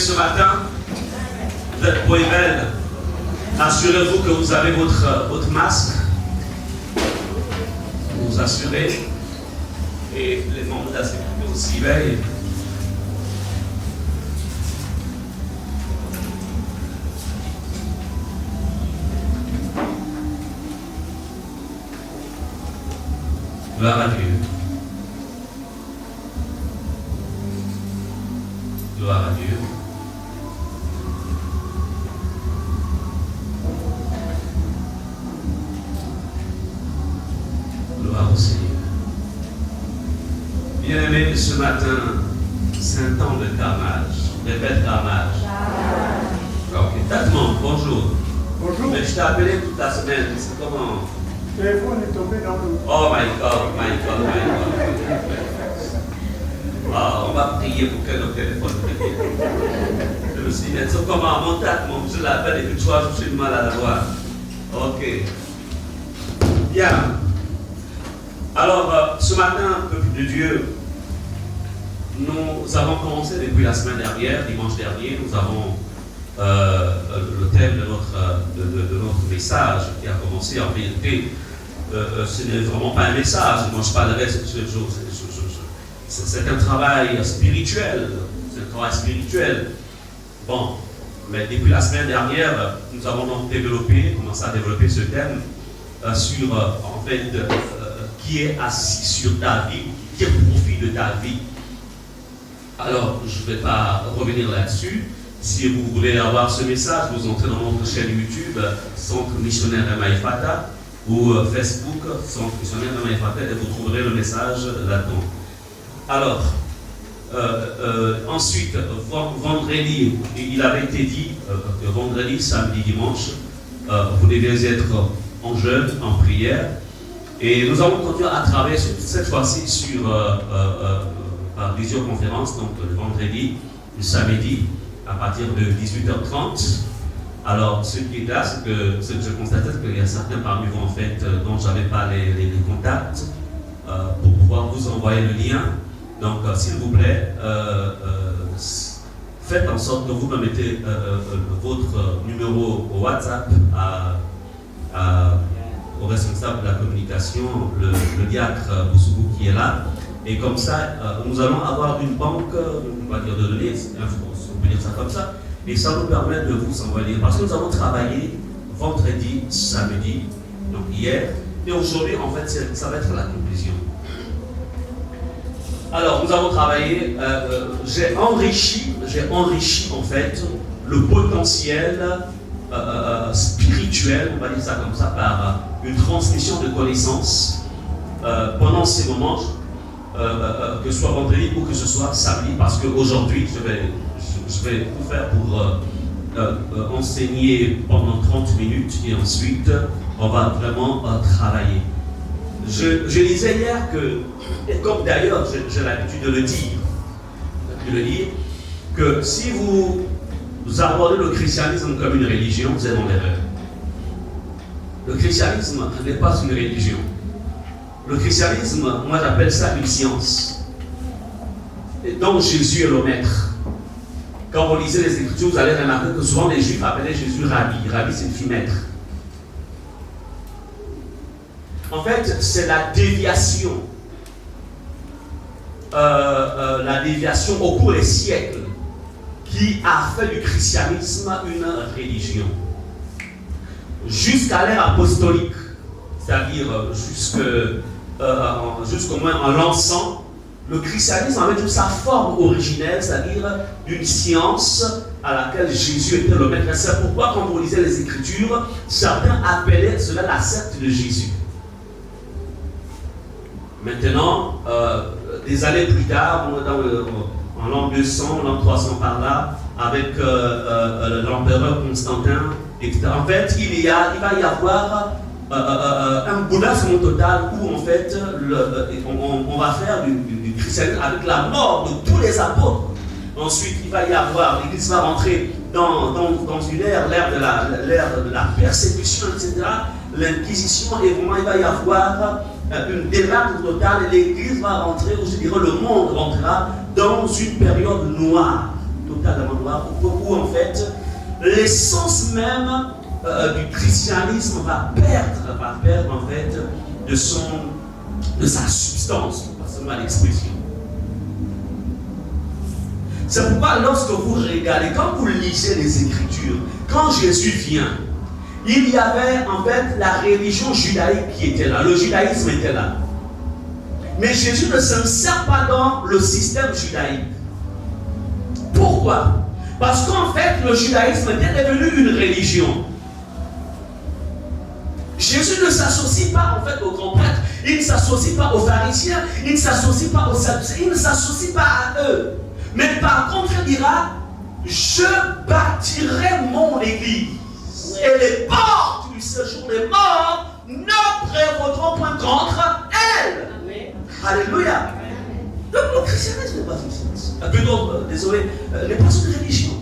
ce matin? Vous êtes beaux et belles. Assurez-vous que vous avez votre masque. Vous vous assurez. Et les membres de la sécurité aussi veillent. Gloire à Dieu. Gloire à Dieu. Gloire au Seigneur. Bien-aimés, ce matin, c'est un temps de carnage. Répète carnage. Ok, Tatman, bonjour. Bonjour. Mais je t'ai appelé toute la semaine. C'est comment? Le téléphone est tombé dans l'eau. Oh my God, my God, my God. Ah, on va prier pour que nos téléphones prennent. Je me suis dit, mais c'est comment mon Tatman, je l'appelle et puis toi, je suis mal à la voir. Ok. Bien. Alors, ce matin, peuple de Dieu, nous avons commencé depuis la semaine dernière, dimanche dernier, nous avons le thème de notre message qui a commencé en vérité. Ce n'est vraiment pas un message, moi je parlerai ce jour. C'est un travail spirituel. C'est un travail spirituel. Bon, mais depuis la semaine dernière, nous avons donc commencé à développer ce thème sur, en fait, qui est assis sur ta vie, qui profite de ta vie. Alors, je ne vais pas revenir là-dessus. Si vous voulez avoir ce message, vous entrez dans notre chaîne YouTube, Centre Missionnaire Emaïfata, ou Facebook, Centre Missionnaire Emaïfata, et vous trouverez le message là-dedans. Alors, ensuite, vendredi, il avait été dit que vendredi, samedi, dimanche, vous devez être en jeûne, en prière. Et nous allons continuer à travailler cette fois-ci sur par visioconférence, donc le vendredi, le samedi, à partir de 18h30. Alors, ce qui est là, c'est que je constatais qu'il y a certains parmi vous, en fait, dont je n'avais pas les contacts pour pouvoir vous envoyer le lien. Donc, s'il vous plaît, faites en sorte que vous me mettez votre numéro au WhatsApp au responsable de la communication, le diacre Boussougou qui est là. Et comme ça, nous allons avoir une banque, on va dire de données, on peut dire ça comme ça, et ça nous permet de vous envoyer. Parce que nous avons travaillé vendredi, samedi, donc hier, et aujourd'hui, en fait, ça va être la conclusion. Alors, nous avons travaillé, j'ai enrichi en fait le potentiel spirituel, on va dire ça comme ça, par une transmission de connaissances pendant ces moments, que ce soit vendredi ou que ce soit samedi, parce qu'aujourd'hui, je vais tout faire pour enseigner pendant 30 minutes et ensuite, on va vraiment travailler. Je disais hier que, et comme d'ailleurs j'ai l'habitude de le dire, que si vous abordez le christianisme comme une religion, vous êtes dans l'erreur. Le christianisme n'est pas une religion. Le christianisme, moi j'appelle ça une science. Et donc Jésus est le maître. Quand vous lisez les Écritures, vous allez remarquer que souvent les Juifs appelaient Jésus Rabbi. Rabbi signifie maître. En fait, c'est la déviation. La déviation au cours des siècles qui a fait du christianisme une religion. Jusqu'à l'ère apostolique, c'est-à-dire jusqu'au moins en l'encens, le christianisme avait toute sa forme originelle, c'est-à-dire d'une science à laquelle Jésus était le maître. C'est pourquoi quand vous lisez les Écritures, certains appelaient cela la secte de Jésus. Maintenant, des années plus tard, en l'an 200, l'an 300 par là, avec l'empereur Constantin, etc. En fait, il va y avoir un bouleversement total où en fait on va faire du christianisme avec la mort de tous les apôtres. Ensuite, il va y avoir, l'Église va rentrer dans une ère, l'ère de la persécution, etc. L'Inquisition, et vraiment il va y avoir une débâcle totale et l'Église va rentrer, ou je dirais le monde rentrera dans une période noire, totalement noir, où en fait, l'essence même du christianisme va perdre en fait de sa substance, pas l'expression. C'est pourquoi lorsque vous regardez, quand vous lisez les Écritures, quand Jésus vient, il y avait en fait la religion judaïque qui était là, le judaïsme était là. Mais Jésus ne s'insère pas dans le système judaïque. Pourquoi? Parce qu'en fait, le judaïsme était devenu une religion. Jésus ne s'associe pas en fait aux grands prêtres, il ne s'associe pas aux pharisiens, il ne s'associe pas aux sadducéens, il ne s'associe pas à eux. Mais par contre, il dira, je bâtirai mon église et les portes du séjour des morts ne prévaudront point contre elle. Amen. Alléluia. Donc le christianisme n'est pas une science. Désolé, n'est pas une religion.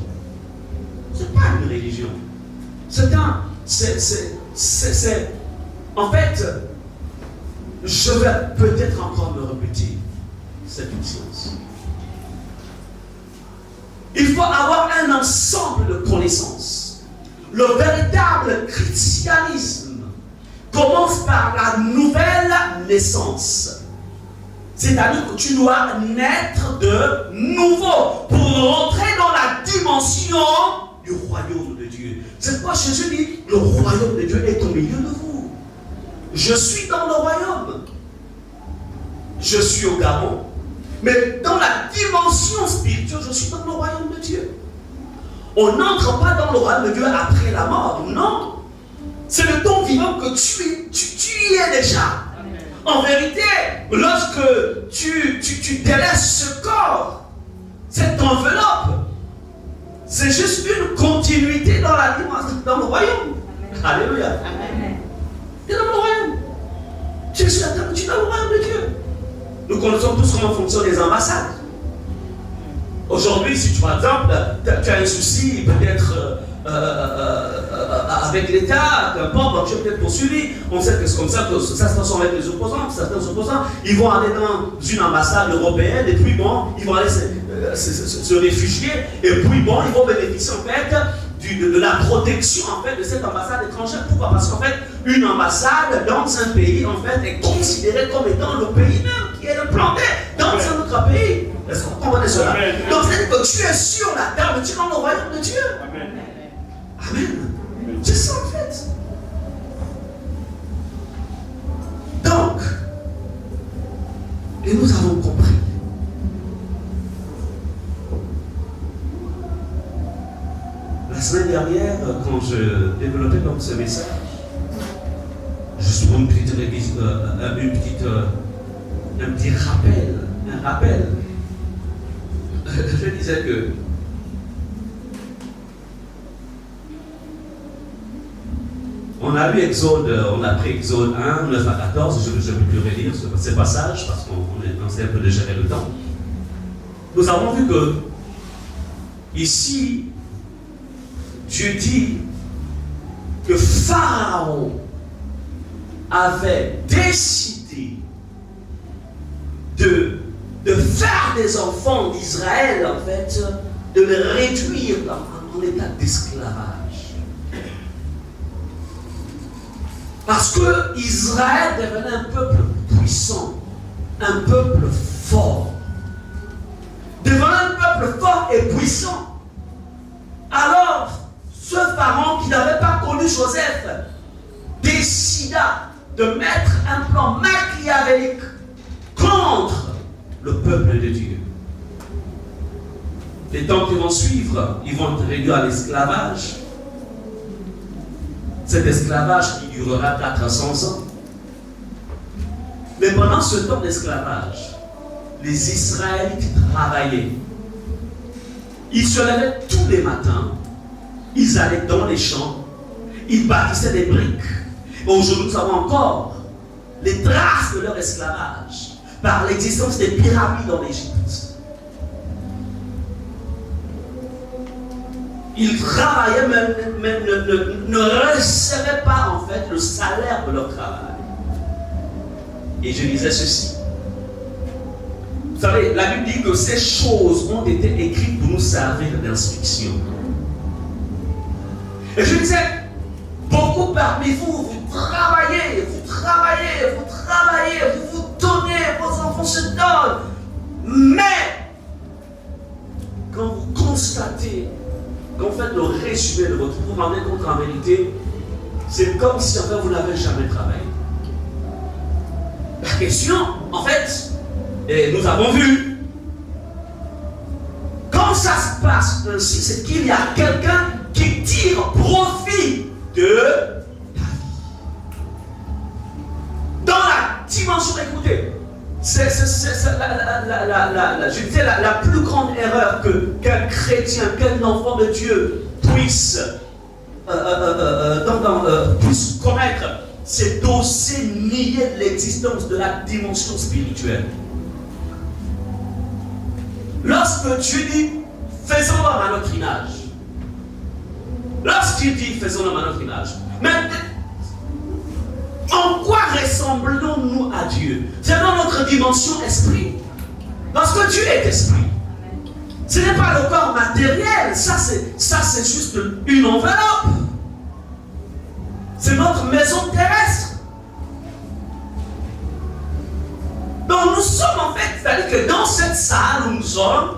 Ce n'est pas une religion. En fait, je vais peut-être encore me répéter, c'est une science. Il faut avoir un ensemble de connaissances. Le véritable christianisme commence par la nouvelle naissance. C'est-à-dire que tu dois naître de nouveau pour rentrer dans la dimension du royaume de Dieu. C'est pourquoi Jésus dit, le royaume de Dieu est au milieu de vous. Je suis dans le royaume. Je suis au Gabon. Mais dans la dimension spirituelle, je suis dans le royaume de Dieu. On n'entre pas dans le royaume de Dieu après la mort. Non. C'est le ton vivant que tu y es déjà. En vérité, lorsque tu délaisses ce corps, cette enveloppe, c'est juste une continuité dans la dimension, dans le royaume. Amen. Alléluia. Amen. Tu es dans le royaume. Tu es sur la terre, tu es dans le royaume de Dieu. Nous connaissons tous comment fonctionnent les ambassades. Aujourd'hui, si tu, par exemple, tu as un souci, peut-être avec l'État, qu'importe, tu es peut-être poursuivi. On sait que c'est comme ça que ça se passe avec les opposants. Certains opposants, ils vont aller dans une ambassade européenne et puis bon, ils vont aller se réfugier et puis bon, ils vont bénéficier en fait de la protection en fait de cette ambassade étrangère. Pourquoi? Parce qu'en fait, une ambassade dans un pays en fait est considérée comme étant le pays même qui est implanté dans un autre pays. Est-ce que vous comprenez cela? Amen. Donc c'est-à-dire que tu es sur la terre, mais tu es dans le royaume de Dieu. Amen. Amen. C'est ça en fait. Donc, et nous avons compris. La semaine dernière, quand je développais donc ce message, juste pour un petit rappel, je disais que on a lu Exode, on a pris Exode 1, 9 à 14, je ne vais plus relire ces passages parce qu'on essaie un peu de gérer le temps. Nous avons vu que ici, Dieu dit que Pharaon avait décidé de faire des enfants d'Israël, en fait, de les réduire en état d'esclavage. Parce que Israël devenait un peuple puissant, un peuple fort. Devenait un peuple fort et puissant. Alors, ce pharaon qui n'avait pas connu Joseph décida de mettre un plan machiavélique contre le peuple de Dieu. Les temps qui vont suivre, ils vont être réduits à l'esclavage. Cet esclavage qui durera 400 ans. Mais pendant ce temps d'esclavage, les Israélites travaillaient. Ils se levaient tous les matins, ils allaient dans les champs, ils bâtissaient des briques. Aujourd'hui, nous savons encore les traces de leur esclavage par l'existence des pyramides en Égypte. Ils travaillaient, mais ne recevaient pas en fait le salaire de leur travail. Et je disais ceci. Vous savez, la Bible dit que ces choses ont été écrites pour nous servir d'instruction. Et je disais, beaucoup parmi vous, vous travaillez, vous donnez, vos enfants se donnent. Mais, quand vous constatez, quand vous faites le résumé de votre vie, vous vous rendez compte en vérité, c'est comme si en fait vous n'avez jamais travaillé. La question, en fait, et nous avons vu, quand ça se passe ainsi, c'est qu'il y a quelqu'un qui tire profit de ta vie. Dans la dimension, écoutez, c'est je disais la plus grande erreur qu'un chrétien, qu'un enfant de Dieu puisse commettre, c'est d'oser nier l'existence de la dimension spirituelle. Lorsque Dieu dit faisons l'homme à notre image, lorsqu'il dit faisons l'homme à notre image, mais en quoi ressemblons-nous à Dieu? C'est dans notre dimension esprit. Parce que Dieu est esprit. Ce n'est pas le corps matériel, ça c'est juste une enveloppe. C'est notre maison terrestre. Donc nous sommes en fait, c'est-à-dire que dans cette salle où nous sommes,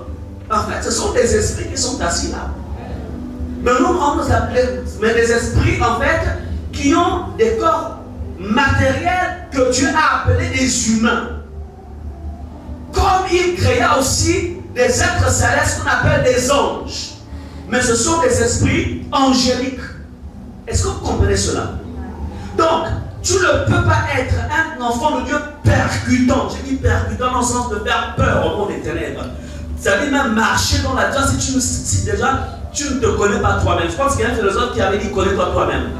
en fait, ce sont des esprits qui sont assis là. Mais nous, on nous appelle, mais des esprits en fait, qui ont des corps matériels que Dieu a appelés des humains. Comme il créa aussi des êtres célestes qu'on appelle des anges. Mais ce sont des esprits angéliques. Est-ce que vous comprenez cela? Donc, tu ne peux pas être un enfant de Dieu percutant. J'ai dit percutant dans le sens de faire peur au monde des ténèbres. Ça veut dire même marcher dans la joie si déjà tu ne te connais pas toi-même. Je pense qu'il y a un philosophe qui avait dit connais-toi toi-même.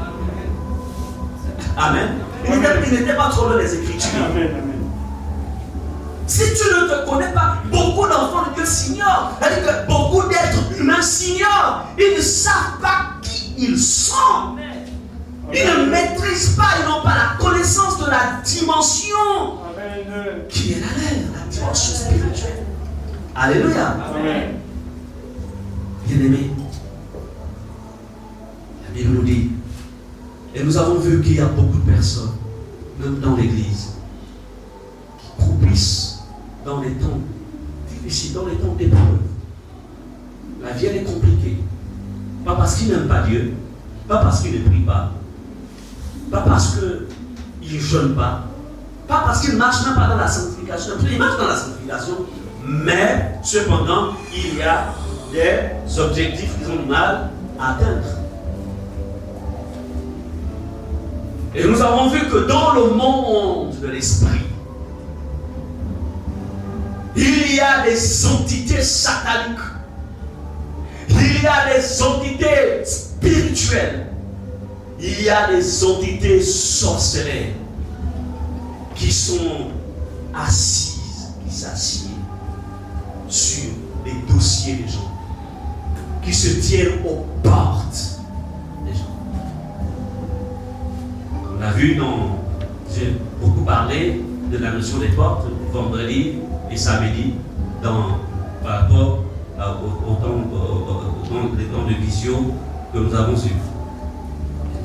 Amen. Il n'était pas trop loin des Écritures. Amen. Si tu ne te connais pas, beaucoup d'enfants de Dieu s'ignorent. C'est-à-dire que beaucoup d'êtres humains s'ignorent. Ils ne savent pas qui ils sont. Ils ne maîtrisent pas, ils n'ont pas la connaissance de la dimension qui est la dimension spirituelle. Alléluia. Amen. Bien-aimés, la Bible nous dit, et nous avons vu qu'il y a beaucoup de personnes, même dans l'église, qui croupissent dans les temps difficiles, dans les temps d'épreuve. La vie elle est compliquée. Pas parce qu'ils n'aiment pas Dieu, pas parce qu'ils ne prient pas parce qu'ils ne jeûnent pas parce qu'ils ne marchent même pas dans la sanctification. Ils marchent dans la sanctification, mais cependant, il y a des objectifs qu'ils ont du mal à atteindre. Et nous avons vu que dans le monde de l'esprit, il y a des entités sataniques, il y a des entités spirituelles, il y a des entités sorcelleries qui sont assises, qui s'assiedent sur les dossiers des gens, qui se tiennent aux portes des gens. On a vu j'ai beaucoup parlé de la notion des portes vendredi et samedi par rapport dans les temps de vision que nous avons eu.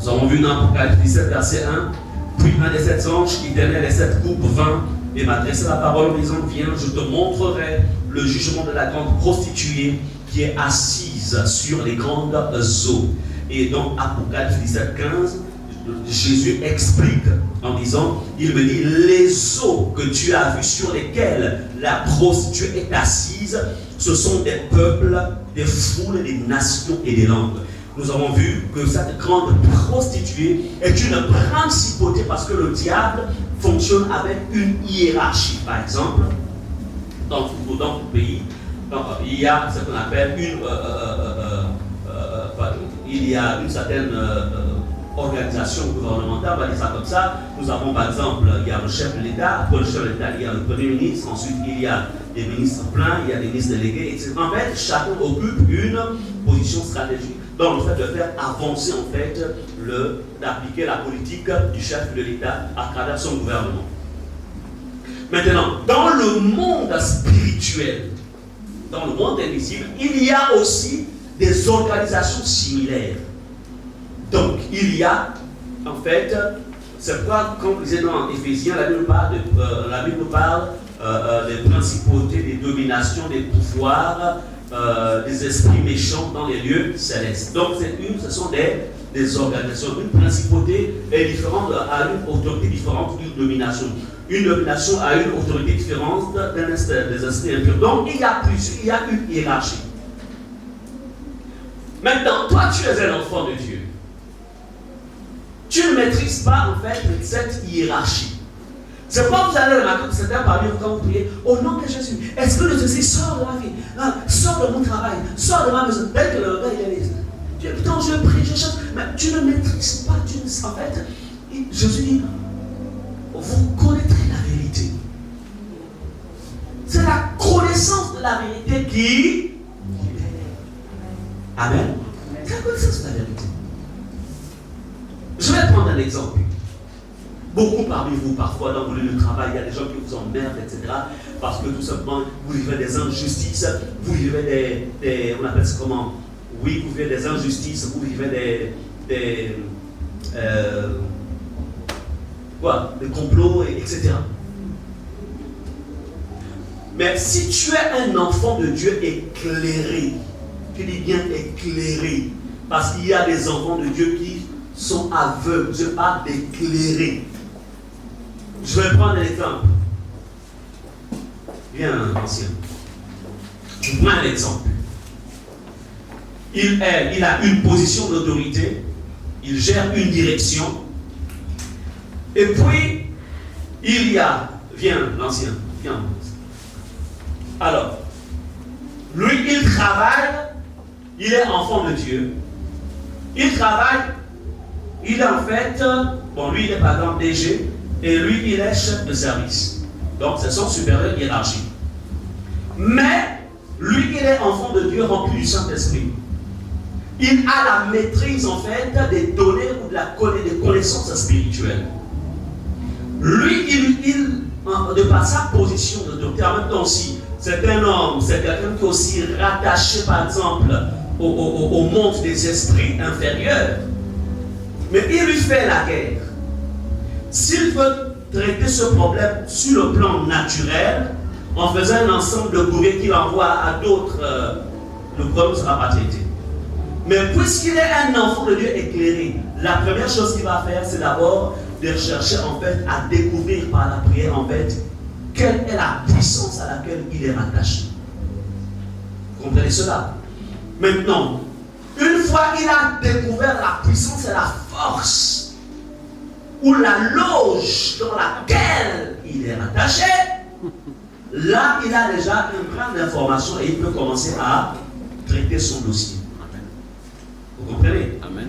Nous avons vu dans Apocalypse 17, verset 1, puis un des 7 anges qui tenait les 7 coupes vint et m'adressait la parole en disant, viens, je te montrerai le jugement de la grande prostituée qui est assise sur les grandes eaux. Et dans Apocalypse 17, 15, Jésus explique en disant, il me dit, les eaux que tu as vues sur lesquelles la prostituée est assise, ce sont des peuples, des foules, des nations et des langues. Nous avons vu que cette grande prostituée est une principauté parce que le diable fonctionne avec une hiérarchie. Par exemple, dans tout pays, il y a ce qu'on appelle il y a une certaine organisation gouvernementale, on va dire ça comme ça. Nous avons par exemple, il y a le chef de l'État, après le chef de l'État, il y a le premier ministre, ensuite il y a des ministres pleins, il y a des ministres délégués, etc. En fait, chacun occupe une position stratégique dans le fait de faire avancer en fait d'appliquer la politique du chef de l'État à travers son gouvernement. Maintenant, dans le monde spirituel, dans le monde invisible, il y a aussi des organisations similaires. Donc, il y a, en fait, c'est pourquoi, comme vous disait dans Éphésiens, la Bible parle des principautés, des dominations, des pouvoirs, des esprits méchants dans les lieux célestes. Donc, ce sont des organisations. Une principauté est différente, a une autorité différente d'une domination. Une domination a une autorité différente des esprits impurs. Donc, il y a une hiérarchie. Maintenant, toi, tu es un enfant de Dieu. Tu ne maîtrises pas, en fait, cette hiérarchie. C'est pourquoi vous allez remarquer que certains parmi vous, quand vous priez, au nom de Jésus, est-ce que le Jésus sort de ma vie, sort de mon travail, sort de ma maison. Dès que le gars, il est là, putain, je prie, je chante, mais tu ne maîtrises pas, en fait, Jésus dit, vous connaîtrez la vérité. C'est la connaissance de la vérité qui... Amen. C'est la connaissance de la vérité. Je vais prendre un exemple. Beaucoup parmi vous, parfois, dans vos lieux de travail, il y a des gens qui vous emmerdent, etc. Parce que tout simplement, vous vivez des injustices, vous vivez on appelle ça comment? Oui, vous vivez des injustices, vous vivez des complots, etc. Mais si tu es un enfant de Dieu éclairé, tu dis bien éclairé, parce qu'il y a des enfants de Dieu qui sont aveugles, je parle d'éclairer. Je vais prendre un exemple. Viens, ancien. Je prends un exemple. Il a une position d'autorité, il gère une direction, et puis il y a, viens, l'ancien, viens. Alors, lui, il travaille, il est enfant de Dieu, il travaille. Il est en fait, lui il est par exemple DG, et lui il est chef de service. Donc c'est son supérieur hiérarchique. Mais, lui il est enfant de Dieu rempli du Saint-Esprit. Il a la maîtrise en fait des données ou des connaissances spirituelles. Lui, de par sa position d'autorité, en même temps aussi, c'est un homme, c'est quelqu'un qui est aussi rattaché par exemple au monde des esprits inférieurs. Mais il lui fait la guerre. S'il veut traiter ce problème sur le plan naturel, en faisant un ensemble de courriers qu'il envoie à d'autres, le problème ne sera pas traité. Mais puisqu'il est un enfant de Dieu éclairé, la première chose qu'il va faire, c'est d'abord de chercher en fait à découvrir par la prière en fait quelle est la puissance à laquelle il est rattaché. Vous comprenez cela? Maintenant, une fois qu'il a découvert la puissance et la force, ou la loge dans laquelle il est rattaché, là il a déjà une grande information et il peut commencer à traiter son dossier. Vous comprenez? Amen.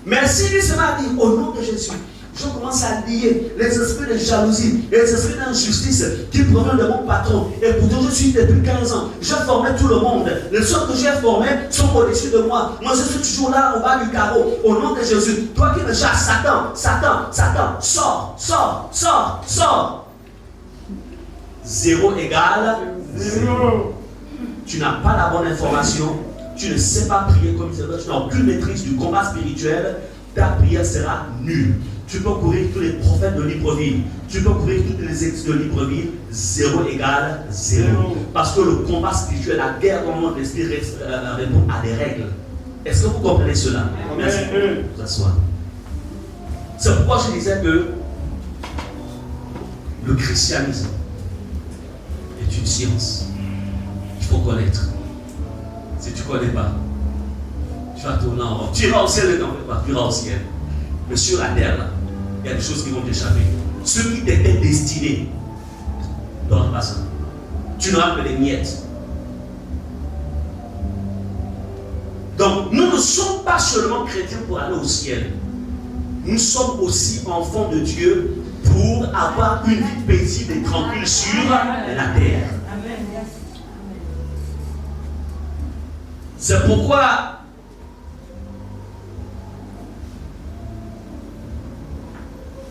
Mais si lui se va dire au nom de Jésus, je commence à lier les esprits de jalousie, les esprits d'injustice qui proviennent de mon patron. Et pourtant, je suis depuis 15 ans. J'ai formé tout le monde. Les ceux que j'ai formés sont au-dessus de moi. Moi, je suis toujours là au bas du carreau. Au nom de Jésus, toi qui me chasses, Satan, sors. 0 égale 0. Tu n'as pas la bonne information. Tu ne sais pas prier comme il se doit. Tu n'as aucune maîtrise du combat spirituel. Ta prière sera nulle. Tu peux courir tous les prophètes de Libreville. Tu peux courir toutes les ex de Libreville. 0 égale 0. Parce que le combat spirituel, la guerre dans le monde l'esprit répond à des règles. Est-ce que vous comprenez cela? Merci. Vous asseoir. C'est pourquoi je disais que le christianisme est une science. Il faut connaître. Si tu ne connais pas, tu vas tourner en rond. Tu iras au ciel et t'en fais pas. Tu iras au ciel. Mais sur la terre, là, il y a des choses qui vont t'échapper. Ceux qui t'étaient destinés, donne pas ça. Tu n'auras que des miettes. Donc, nous ne sommes pas seulement chrétiens pour aller au ciel. Nous sommes aussi enfants de Dieu pour avoir une vie paisible et tranquille sur la terre. C'est pourquoi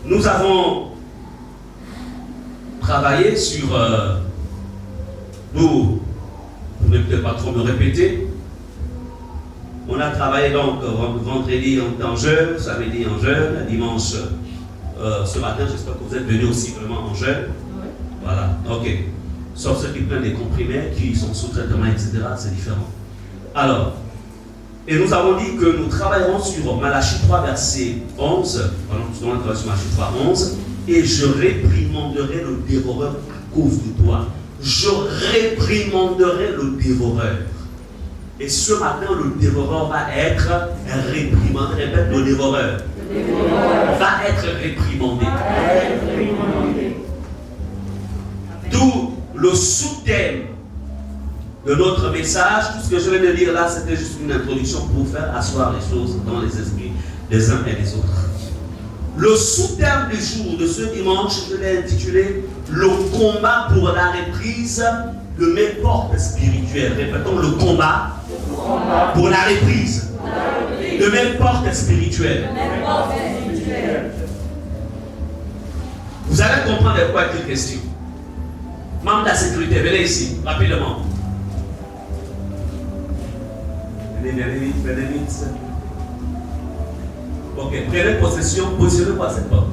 nous avons travaillé sur nous, pour ne peut-être pas trop me répéter. On a travaillé donc vendredi en jeûne, samedi en jeûne, dimanche ce matin, j'espère que vous êtes venus aussi vraiment en jeûne. Oui. Voilà, ok. Sauf ceux qui prennent des comprimés, qui sont sous traitement, etc., c'est différent. Alors, et nous avons dit que nous travaillerons sur Malachie 3, verset 11. Pardon, nous allons travailler sur Malachie 3, 11. Et je réprimanderai le dévoreur à cause de toi. Je réprimanderai le dévoreur. Et ce matin, le dévoreur va être réprimandé. Répète, le dévoreur va être réprimandé. D'où le sous-thème de notre message. Tout ce que je viens de dire là, c'était juste une introduction pour faire asseoir les choses dans les esprits des uns et des autres. Le sous-thème du jour de ce dimanche, je l'ai intitulé « Le combat pour la reprise de mes portes spirituelles ». Répétons, le combat pour la reprise de mes portes spirituelles. Vous allez comprendre de quoi est-il question. Membre de la sécurité, venez ici, rapidement. Venez vite. Ok, prenez possession, positionnez-vous à cette porte.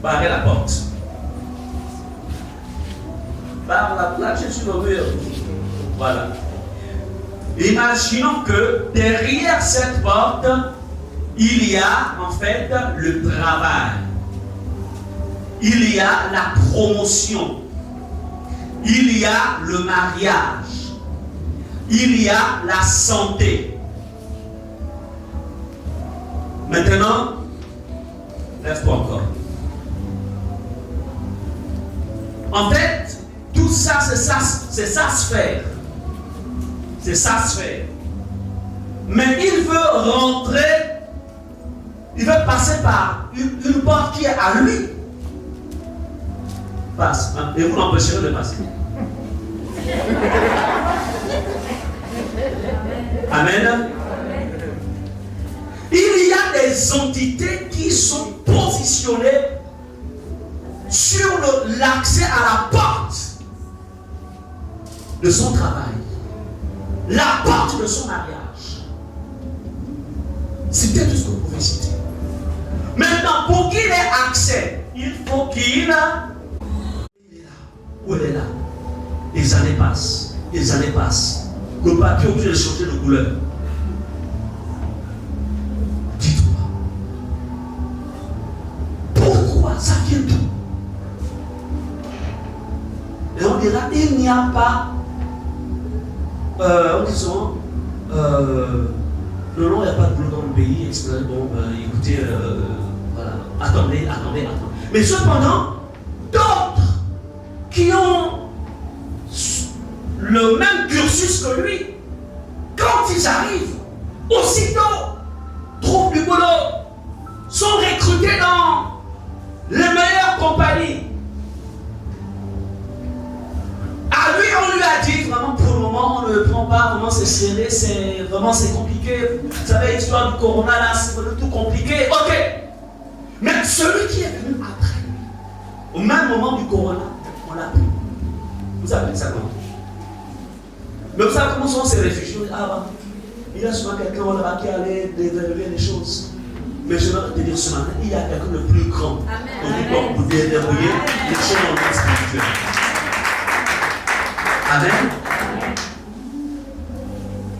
Barrez la porte. Barre la plaque sur le mur. Voilà. Imaginons que derrière cette porte, il y a en fait le travail. Il y a la promotion. Il y a le mariage. Il y a la santé. Maintenant, reste-toi encore. En fait, tout ça, c'est sa sphère. C'est sa sphère. Mais il veut rentrer, il veut passer par une porte qui est à lui. Passe, hein, et vous l'empêcherez de passer. Amen. Il y a des entités qui sont positionnées sur l'accès à la porte de son travail, la porte de son mariage. C'était tout ce que vous pouvez citer. Maintenant, pour qu'il ait accès, il faut qu'il est là. Où elle est là? Les années passent. Les années passent. Le papier est obligé de changer de couleur. Dites-moi. Pourquoi ça vient d'où? Et on dira, il n'y a pas en disant non, il n'y a pas de boulot dans le pays, etc. Bon, écoutez, voilà, attendez. Mais cependant, d'autres qui ont le même cursus que lui, quand ils arrivent, aussitôt, trouvent du boulot, sont recrutés dans les meilleures compagnies. À lui, on lui a dit, vraiment pour le moment, on ne le prend pas, vraiment c'est serré, c'est compliqué. Vous savez, l'histoire du corona, là, c'est tout compliqué. Ok. Mais celui qui est venu après lui, au même moment du corona, on l'a pris. Vous appelez ça comment? Mais vous savez comment sont ces réfugiés? Ah bah, il y a souvent quelqu'un là-bas qui allait déverrouiller les choses. Mais je vais te dire ce matin, il y a quelqu'un de plus grand pour déverrouiller les choses dans le monde spirituel. Amen.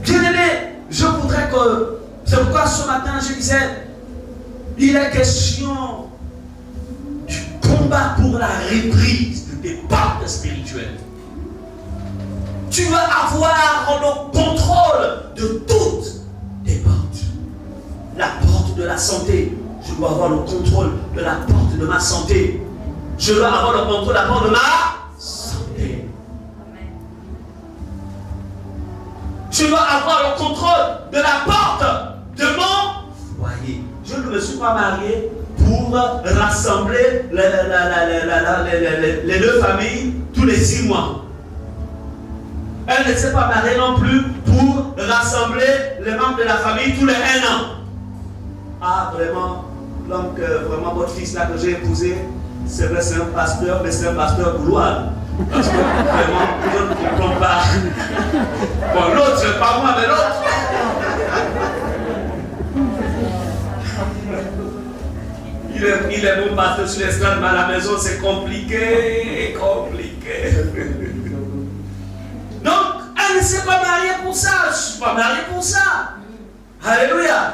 Bien-aimé, je voudrais que... C'est pourquoi ce matin je disais, il est question du combat pour la reprise de tes portes spirituelles. Tu veux avoir le contrôle de toutes tes portes. La porte de la santé, je dois avoir le contrôle de la porte de ma santé. Je dois avoir le contrôle de la porte de ma santé. Je dois avoir le contrôle de la porte de mon foyer. Je ne me suis pas marié pour rassembler les deux familles tous les 6 mois. Elle ne s'est pas mariée non plus pour rassembler les membres de la famille tous les 1 an. Ah, vraiment, l'homme que vraiment votre fils là que j'ai épousé, C'est vrai, c'est un pasteur, mais c'est un pasteur goulois. Parce que vraiment, je ne comprends pas. Bon, l'autre, c'est pas moi, mais l'autre. Il est bon pasteur sur l'estrade, mais à la maison, c'est compliqué. Donc, elle ne s'est pas mariée pour ça. Je ne suis pas marié pour ça. Alléluia.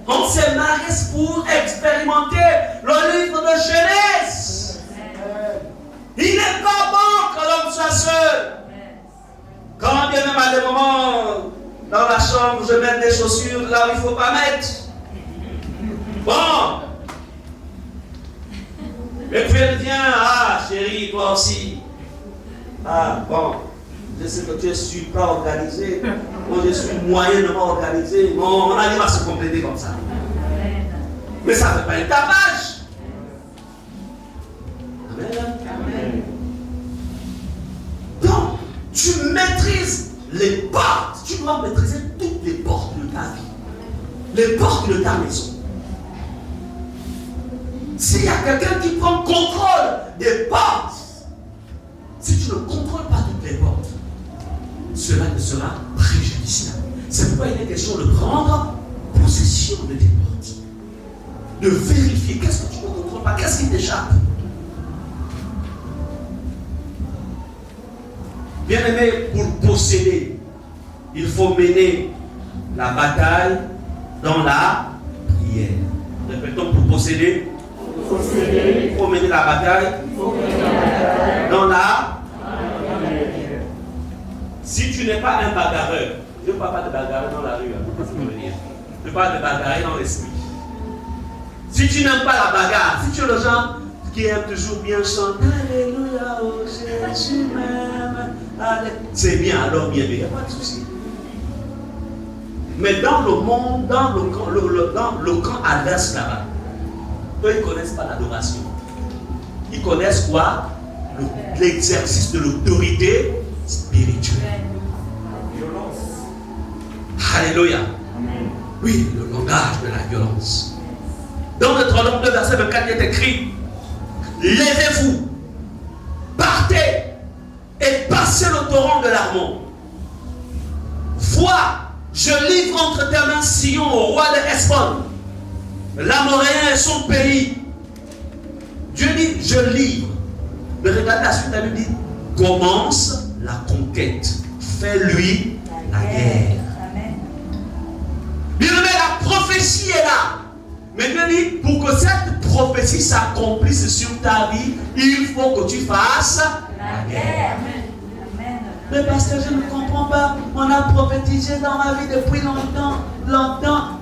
On s'est marié pour expérimenter le livre de Genèse. Il n'est pas bon que l'homme soit seul. Quand bien même à des moments, dans la chambre, je mets des chaussures là où il ne faut pas mettre. Bon. Et puis elle vient, ah chérie, toi aussi. Ah bon, je sais que tu es super organisé. Moi je suis moyennement organisé. Bon, on arrive à se compléter comme ça. Mais ça ne fait pas un tapage. Amen. Donc, tu maîtrises les portes. Tu dois maîtriser toutes les portes de ta vie. Les portes de ta maison. S'il y a quelqu'un qui prend contrôle des portes, si tu ne contrôles pas toutes les portes, cela ne sera préjudiciable. C'est pourquoi il est question de prendre possession de tes portes. De vérifier qu'est-ce que tu ne contrôles pas, qu'est-ce qui t'échappe. Bien aimé, pour posséder, il faut mener la bataille dans la prière. Répétons, pour posséder, il faut mener la bataille dans la prière. Si tu n'es pas un bagarreur, je ne parle pas de bagarreur dans la rue, je parle de bagarrer dans l'esprit. Si tu n'aimes pas la bagarre, si tu es le genre qui aime toujours bien chanter, Alléluia, oh Jésus m'aime, c'est bien, alors bien, mais il n'y a pas de souci. Mais dans le monde, dans le camp adverse là-bas, eux, ils ne connaissent pas l'adoration. Ils connaissent quoi? L'exercice de l'autorité spirituelle. Alléluia. Oui, le langage de la violence. Dans Deutéronome 2, verset 24, il est écrit: levez-vous, partez et passez le torrent de l'Arnon. Vois, je livre entre tes mains Sion, au roi de Hesbon, l'Amoréen et son pays. Dieu dit, je livre. Mais regardez la suite, la Bible dit, commence la conquête. Fais-lui la guerre. Bien aimé, la prophétie est là. Mais Dieu dit, pour que cette prophétie s'accomplisse sur ta vie, il faut que tu fasses la guerre. Mais pasteur, je ne comprends pas. On a prophétisé dans ma vie depuis longtemps.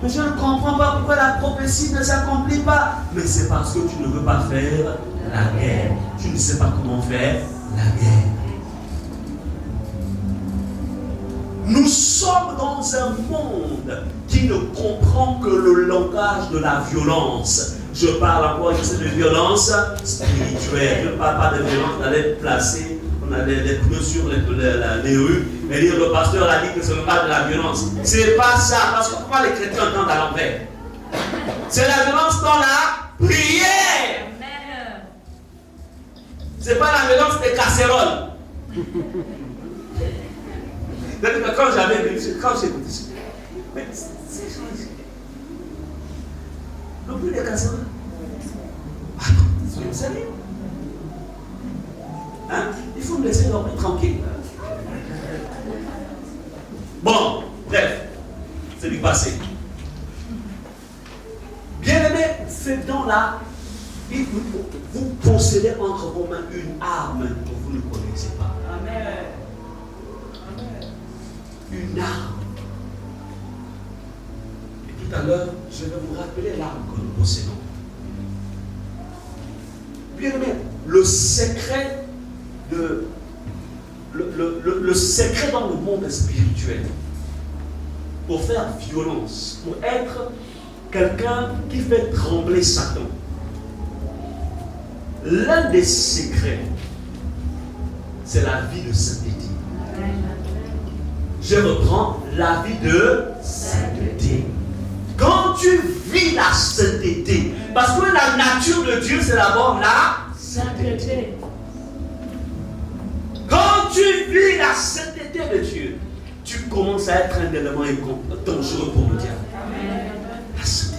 Mais je ne comprends pas pourquoi la prophétie ne s'accomplit pas. Mais c'est parce que tu ne veux pas faire la guerre. Tu ne sais pas comment faire la guerre. Nous sommes dans un monde qui ne comprend que le langage de la violence. Je parle encore ici de violence spirituelle. Je ne parle pas de violence d'aller placer. On a des pneus sur les rues, mais dire le pasteur a dit que ce n'est pas de la violence. Ce n'est pas ça, parce que pourquoi les chrétiens entendent à l'envers? C'est la violence dans la prière. Ce n'est pas la violence des casseroles. Quand j'ai écouté ça, mais c'est changé. Le plus des casseroles. Soyez sérieux. Hein? Il faut me laisser dormir tranquille. Bon, bref, c'est du passé. Bien aimé, c'est dans la vie que vous possédez entre vos mains une arme que vous ne connaissez pas. Amen. Une arme. Et tout à l'heure, je vais vous rappeler l'arme que nous possédons. Bien aimé, le secret le secret dans le monde spirituel pour faire violence, pour être quelqu'un qui fait trembler Satan. L'un des secrets, c'est la vie de sainteté. Je reprends la vie de sainteté. Quand tu vis la sainteté, Parce que la nature de Dieu, c'est d'abord la Sainteté. Quand tu vis la sainteté de Dieu, tu commences à être un élément dangereux pour le diable. La sainteté.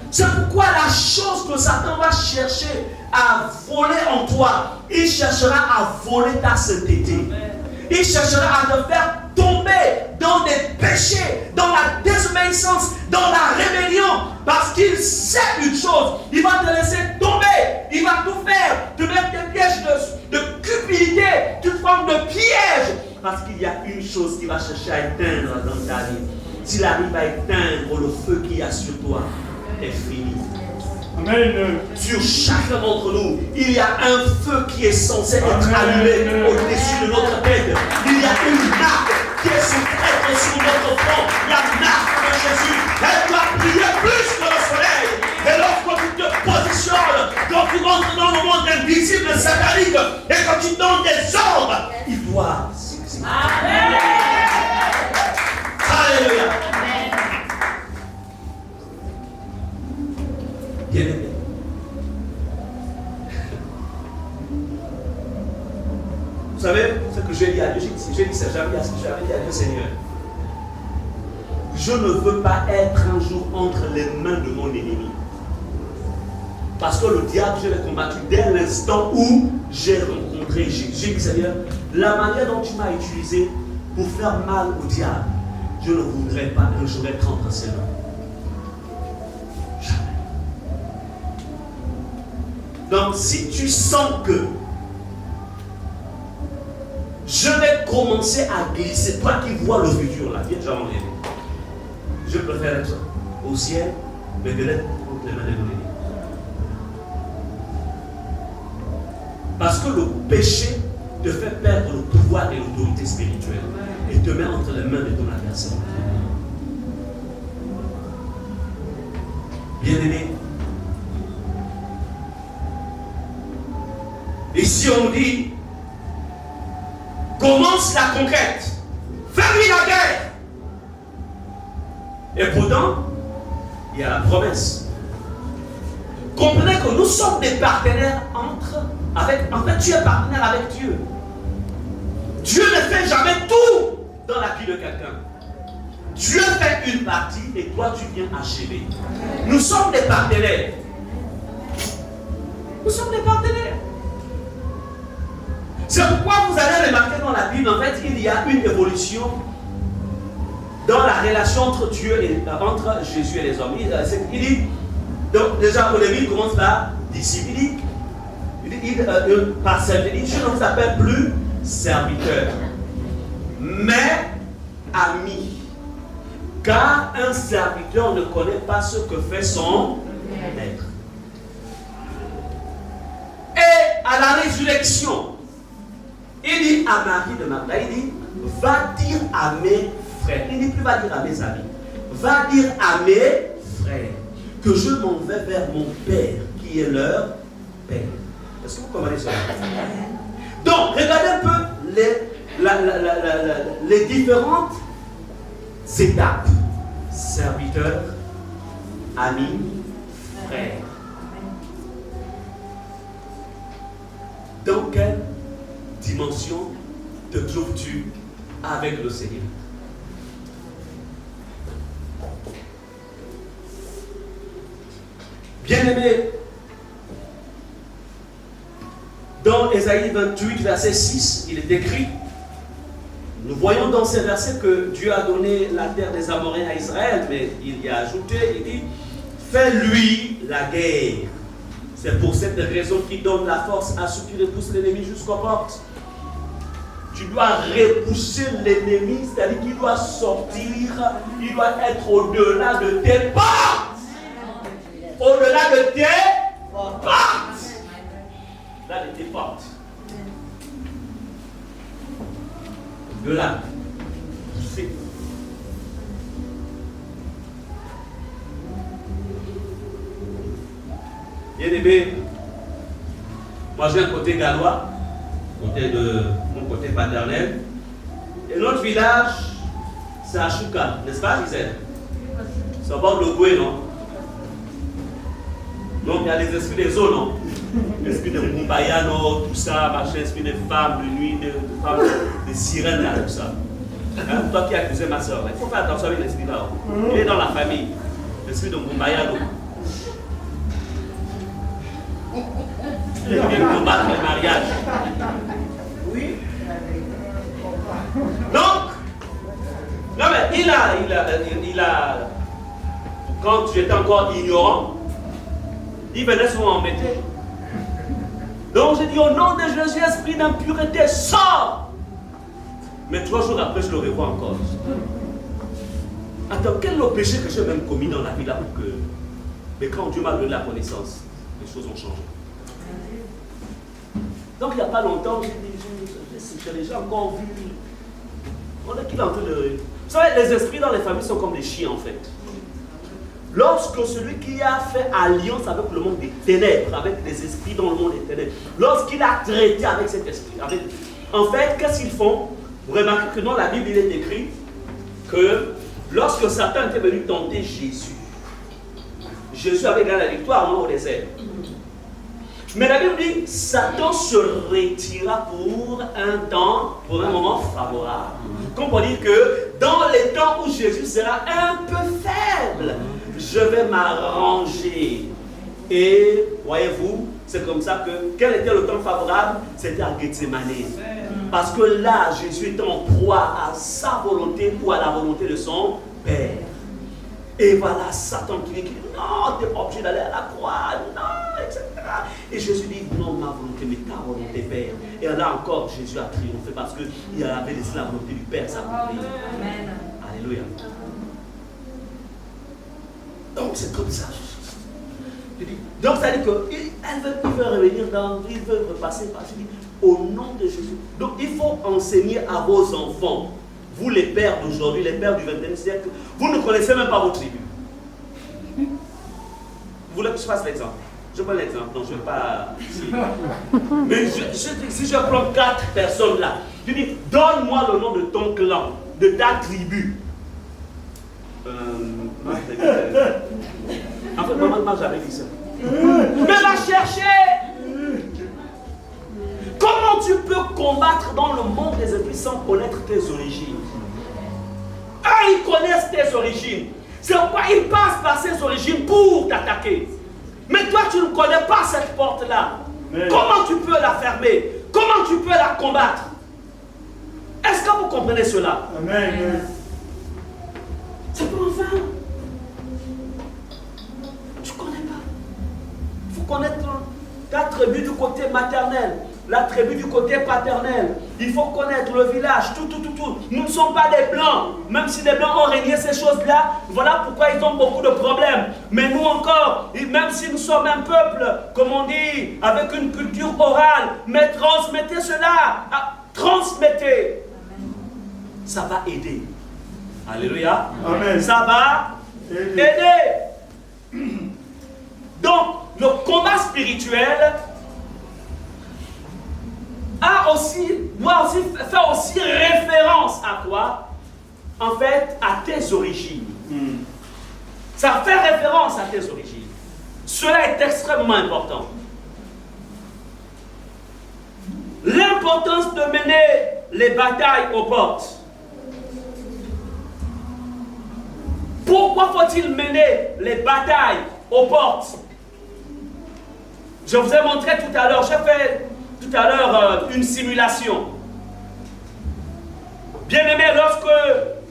C'est pourquoi la chose que Satan va chercher à voler en toi, il cherchera à voler ta sainteté. Il cherchera à te faire tomber dans des péchés, dans la désobéissance, dans la rébellion. Parce qu'il sait une chose, il va te laisser tomber, il va tout faire, te mettre des pièges de cupidité, toute forme de piège. Parce qu'il y a une chose qu'il va chercher à éteindre dans ta vie. S'il arrive à éteindre le feu qu'il y a sur toi, c'est fini. Amen. Sur chacun d'entre nous, il y a un feu qui est censé être allumé au-dessus de notre tête. Il y a une marque qui est censée être sur notre front. La marque de Jésus. Elle doit briller plus que le soleil. Et lorsque tu te positionnes, quand tu rentres dans le monde invisible satanique, et quand tu donnes des ordres, il doit s'exécuter. Amen. Alléluia. Bien-aimé. Vous savez ce que j'ai dit à Dieu, j'ai dit ça, j'avais dit à Dieu, Seigneur, je ne veux pas être un jour entre les mains de mon ennemi. Parce que le diable, je l'ai combattu dès l'instant où j'ai rencontré Jésus. J'ai dit, Seigneur, la manière dont tu m'as utilisé pour faire mal au diable, je ne voudrais pas un jour être entre ses mains. Donc, si tu sens que je vais commencer à glisser, toi qui vois le futur là, viens déjà en aider. Je préfère être au ciel, mais de l'être entre les mains de mon ennemi. Parce que le péché te fait perdre le pouvoir et l'autorité spirituelle et te met entre les mains de ton adversaire. Bien-aimé, ici on dit, commence la conquête, fais-lui la guerre. Et pourtant, il y a la promesse. Comprenez que nous sommes des partenaires en fait, tu es partenaire avec Dieu. Dieu ne fait jamais tout dans la vie de quelqu'un. Dieu fait une partie et toi tu viens achever. Nous sommes des partenaires. Nous sommes des partenaires. C'est pourquoi vous allez remarquer dans la Bible, en fait, il y a une évolution dans la relation entre Dieu et entre Jésus et les hommes. Il dit, donc déjà au début, il commence par disciple. Par serviteur, je ne vous appelle plus serviteur, mais ami. Car un serviteur ne connaît pas ce que fait son maître. Et à la résurrection, il dit à Marie de Magdala, il dit, va dire à mes frères, il dit plus va dire à mes amis, va dire à mes frères que je m'en vais vers mon Père qui est leur Père. Est-ce que vous comprenez cela? Donc, regardez un peu les différentes étapes. Serviteur, ami, frère. Dans quelle dimension te trouves-tu avec le Seigneur? Bien-aimé, dans Ésaïe 28, verset 6, il est écrit, nous voyons dans ces versets que Dieu a donné la terre des Amoréens à Israël, mais il y a ajouté, il dit, fais-lui la guerre. C'est pour cette raison qu'il donne la force à ceux qui repoussent l'ennemi jusqu'aux portes. Tu dois repousser l'ennemi, c'est-à-dire qu'il doit sortir, il doit être au-delà de tes portes. Au-delà de tes portes. Là, de tes portes. Au-delà. Pousser. Bien-aimé, moi j'ai un côté gallois, mon côté paternel. Et notre village, c'est à Chouka, n'est-ce pas, Gisèle? Ça va le goût, non? Donc il y a les esprits des eaux, non? L'esprit de Mumbayano, tout ça, machin, esprit de femmes, de nuit, de femmes, de sirènes, là, tout ça. Hein? Toi qui as accusé ma soeur, il faut faire attention avec l'esprit là. Il est dans la famille. L'esprit de Mumbayano. Il vient combattre le mariage. Oui. Donc, non mais il a, quand j'étais encore ignorant, il venait souvent m'embêter. Donc j'ai dit au nom de Jésus, esprit d'impureté, sors! Mais 3 jours après, je le revois encore. Attends, quel est le péché que j'ai même commis dans la vie là pour que... Mais quand Dieu m'a donné la connaissance, les choses ont changé. Donc il n'y a pas longtemps, j'ai déjà encore vu. On est qu'il est en train de. Vous savez, les esprits dans les familles sont comme des chiens en fait. Lorsque celui qui a fait alliance avec le monde des ténèbres, avec les esprits dans le monde des ténèbres, lorsqu'il a traité avec cet esprit, en fait, qu'est-ce qu'ils font? Vous remarquez que dans la Bible, il est écrit que lorsque Satan était venu tenter Jésus avait gagné la victoire non, au désert. Mais la Bible dit, Satan se retira pour un temps, pour un moment favorable. Comme pour dire que dans les temps où Jésus sera un peu faible, je vais m'arranger. Et, voyez-vous, c'est comme ça que, quel était le temps favorable? C'était à Gethsemane. Parce que là, Jésus était en proie à sa volonté ou à la volonté de son Père. Et voilà Satan qui dit, non, tu n'es pas obligé d'aller à la croix, non, etc. Et Jésus dit, non, ma volonté, mais ta volonté, Père. Et là encore, Jésus a triomphé parce qu'il avait laissé la volonté du Père s'accomplir. Amen. Alléluia. Donc c'est comme ça. Donc ça dit qu'il veut revenir dans, il veut repasser par Jésus. Au nom de Jésus. Donc il faut enseigner à vos enfants. Vous les pères d'aujourd'hui, les pères du 21e siècle, vous ne connaissez même pas vos tribus. Vous voulez que je fasse l'exemple? Je prends l'exemple, donc je ne vais pas... Mais si je prends 4 personnes là, tu dis, donne-moi le nom de ton clan, de ta tribu. En fait, maman ne m'a jamais dit ça. Mais va chercher! Comment tu peux combattre dans le monde des esprits sans connaître tes origines? Eux, ils connaissent tes origines. C'est pourquoi ils passent par ces origines pour t'attaquer. Mais toi, tu ne connais pas cette porte-là. Comment tu peux la fermer? Comment tu peux la combattre? Est-ce que vous comprenez cela? Amen. C'est pas enfin. Tu ne connais pas. Il faut connaître ta tribu du côté maternel, la tribu du côté paternel. Il faut connaître le village, tout. Nous ne sommes pas des blancs. Même si les blancs ont régné ces choses-là, voilà pourquoi ils ont beaucoup de problèmes. Mais nous encore, même si nous sommes un peuple, comme on dit, avec une culture orale, mais transmettez cela. Transmettez. Ça va aider. Alléluia. Amen. Ça va aider. Donc, le combat spirituel doit aussi faire aussi référence à quoi? En fait, à tes origines. Ça fait référence à tes origines. Cela est extrêmement important. L'importance de mener les batailles aux portes. Pourquoi faut-il mener les batailles aux portes? Je vous ai montré tout à l'heure, j'ai fait tout à l'heure une simulation. Bien-aimé, lorsque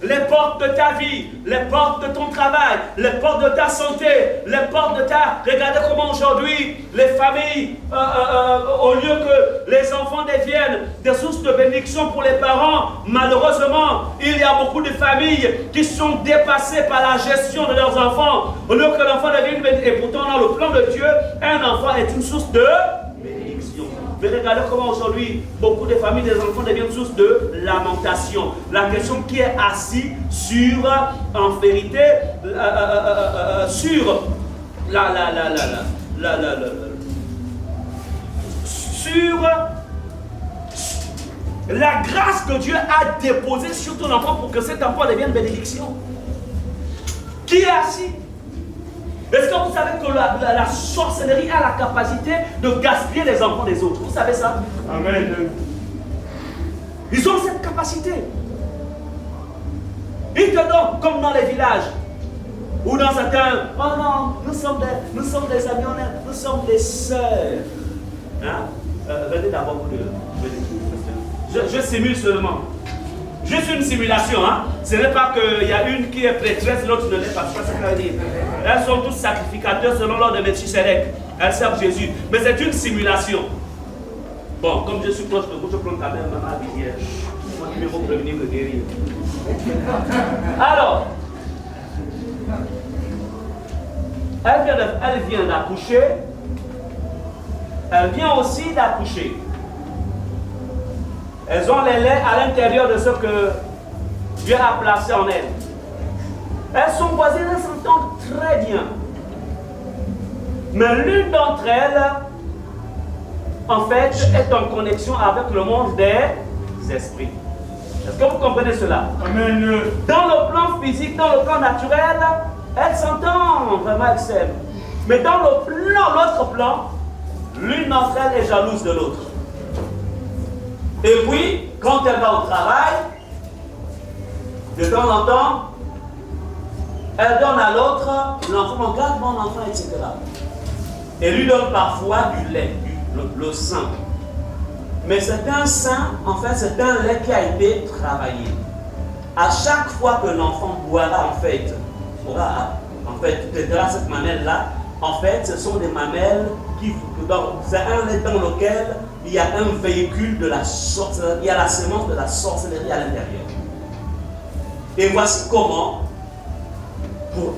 les portes de ta vie, les portes de ton travail, les portes de ta santé, les portes de ta... Regardez comment aujourd'hui, les familles, au lieu que les enfants deviennent des sources de bénédiction pour les parents, malheureusement, il y a beaucoup de familles qui sont dépassées par la gestion de leurs enfants. Au lieu que l'enfant devienne une bénédiction. Et pourtant, dans le plan de Dieu, un enfant est une source de bénédiction. Regardez comment aujourd'hui, beaucoup de familles, des enfants deviennent source de lamentation. La question qui est assise sur, en vérité, sur sur la grâce que Dieu a déposée sur ton enfant pour que cet enfant devienne bénédiction. qui est assis. Est-ce que vous savez que la sorcellerie a la capacité de gaspiller les enfants des autres? Vous savez ça? Amen. Ils ont cette capacité. Ils te donnent, comme dans les villages, ou dans certains, oh non, nous sommes des amis, nous sommes des sœurs. Hein? Venez d'abord vous deux. Je simule seulement. Juste une simulation, hein? Ce n'est pas qu'il y a une qui est prêtresse, l'autre ne l'est pas. C'est pas ça que ça veut dire. Elles sont tous sacrificateurs selon l'ordre de Melchisedec. Elles servent Jésus. Mais c'est une simulation. Bon, comme je suis proche de vous, je prends quand même ma visière. Moi, il faut prévenir que guérir. Alors, elle vient d'accoucher. Elle vient aussi d'accoucher. Elles ont les laits à l'intérieur de ce que Dieu a placé en elles. Elles sont voisines, elles s'entendent très bien. Mais l'une d'entre elles, en fait, est en connexion avec le monde des esprits. Est-ce que vous comprenez cela? Amen. Dans le plan physique, dans le plan naturel, elles s'entendent vraiment, elles s'aiment. Mais dans l'autre plan, l'une d'entre elles est jalouse de l'autre. Et puis, quand elle va au travail, de temps en temps, elle donne à l'autre l'enfant, regarde mon enfant, etc. Et lui donne parfois du lait, le sang. Mais c'est un sang, en fait, c'est un lait qui a été travaillé. À chaque fois que l'enfant boira, en fait, de cette mamelle-là, en fait, ce sont des mamelles c'est un lait dans lequel il y a un véhicule de la sorcellerie, il y a la sémence de la sorcellerie à l'intérieur. Et voici comment, pour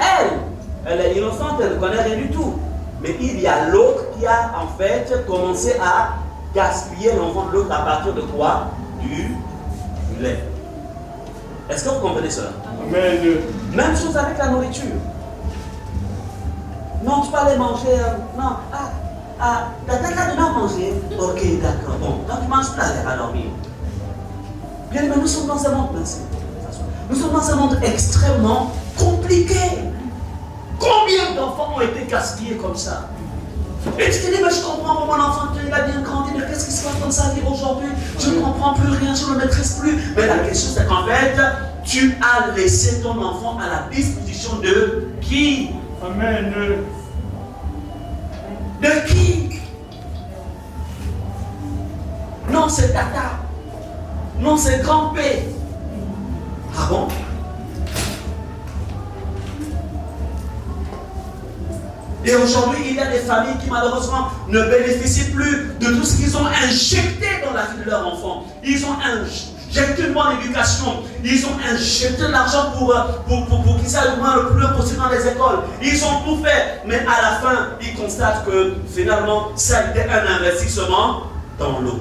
elle est innocente, elle ne connaît rien du tout. Mais il y a l'autre qui a en fait commencé à gaspiller l'enfant de l'autre à partir de quoi? Du lait. Est-ce que vous comprenez cela? Amen. Même chose avec la nourriture. Non, tu peux aller manger. Non, t'as dedans manger. Ok, d'accord. Bon, donc tu manges là, elle va dormir. Bien, mais nous sommes dans un monde, nous sommes dans un monde extrêmement compliqué. Combien d'enfants ont été gaspillés comme ça? Et tu te dis, mais je comprends mon enfant, il a bien grandi, mais qu'est-ce qui se passe comme ça aujourd'hui? Je ne comprends plus rien, je ne maîtrise plus. Mais la question c'est qu'en fait, tu as laissé ton enfant à la disposition de qui? Amen. De qui? Non, c'est tata. Non, c'est grand-père. Ah bon? Et aujourd'hui, il y a des familles qui malheureusement ne bénéficient plus de tout ce qu'ils ont injecté dans la vie de leur enfant. Ils ont injecté une bonne éducation. Ils ont injecté de l'argent pour qu'ils aillent le plus possible dans les écoles. Ils ont tout fait. Mais à la fin, ils constatent que finalement, ça a été un investissement dans l'eau.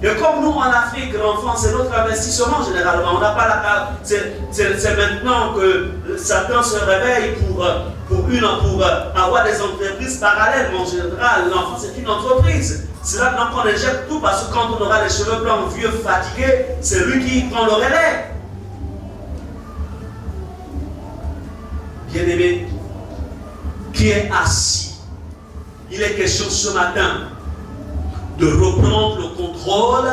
Et comme nous en Afrique, l'enfant c'est notre investissement généralement. On n'a pas la c'est maintenant que Satan se réveille pour avoir des entreprises parallèles. En général, l'enfant c'est une entreprise. C'est là qu'on injecte tout parce que quand on aura les cheveux blancs, vieux, fatigués, c'est lui qui prend le relais. Bien-aimé, qui est assis, il est question ce matin de reprendre le contrôle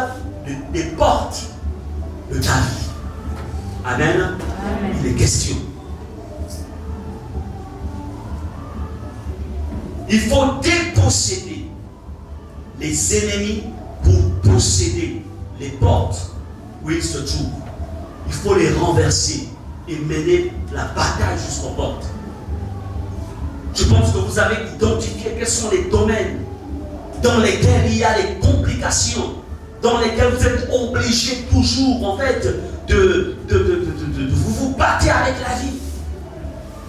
des portes de ta vie. Amen. Amen. Il est question. Il faut déposséder les ennemis pour posséder les portes où ils se trouvent. Il faut les renverser et mener la bataille jusqu'aux portes. Je pense que vous avez identifié quels sont les domaines dans lesquels il y a des complications, dans lesquels vous êtes obligés toujours, en fait, vous battez avec la vie.